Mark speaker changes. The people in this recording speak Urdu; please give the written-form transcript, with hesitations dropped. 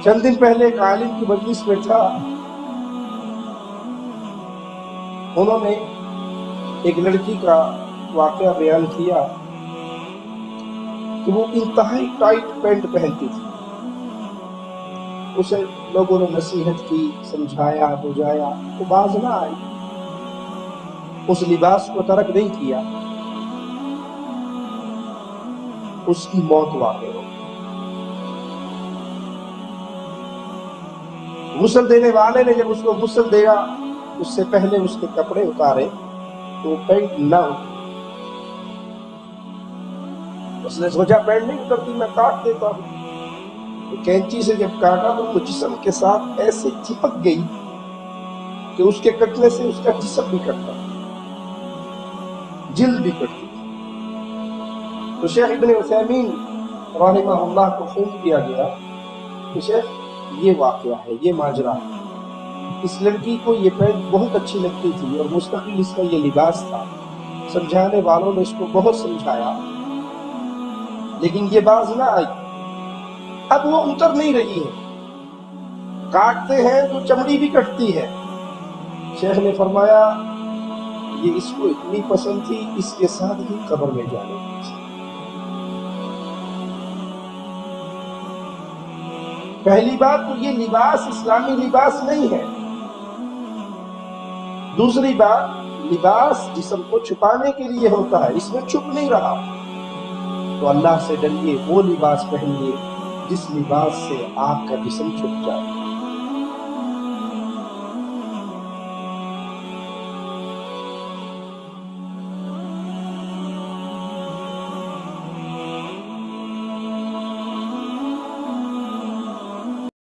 Speaker 1: چند دن پہلے ایک عالم کی مجلس میں تھا، انہوں نے ایک لڑکی کا واقعہ بیان کیا کہ وہ انتہائی ٹائٹ پینٹ پہنتی تھی. اسے لوگوں نے نصیحت کی، سمجھایا، بجھایا، وہ باز نہ آئی، اس لباس کو ترک نہیں کیا. اس کی موت واقع ہو. غسل دینے والے نے جب اس کو غسل دیا، اس سے پہلے اس کے کپڑے اتارے تو پینٹ نہ اتری. اس نے سوچا پینٹ نہیں اترتی، میں کاٹ دیتا ہوں. کینچی سے جب کاٹا تو وہ جسم کے ساتھ ایسے چپک گئی کہ اس کے کٹنے سے اس کا جسم بھی کٹتا، جلد بھی کٹتی. تو شیخ ابن عثیمین رحمہ اللہ کو فون کیا گیا کہ شیخ یہ واقعہ ہے، یہ ماجرا ہے. اس لڑکی کو یہ پینٹ بہت اچھی لگتی تھی اور مستقل اس کا یہ لباس تھا. سمجھانے والوں نے اس کو بہت سمجھایا لیکن یہ باز نہ آئی. اب وہ اتر نہیں رہی ہے، کاٹتے ہیں تو چمڑی بھی کٹتی ہے. شیخ نے فرمایا یہ اس کو اتنی پسند تھی، اس کے ساتھ ہی قبر میں جانے کی. پہلی بات تو یہ لباس اسلامی لباس نہیں ہے. دوسری بات، لباس جسم کو چھپانے کے لیے ہوتا ہے، اس میں چھپ نہیں رہا. تو اللہ سے ڈریے، وہ لباس پہنیے جس لباس سے آپ کا جسم چھپ جائے.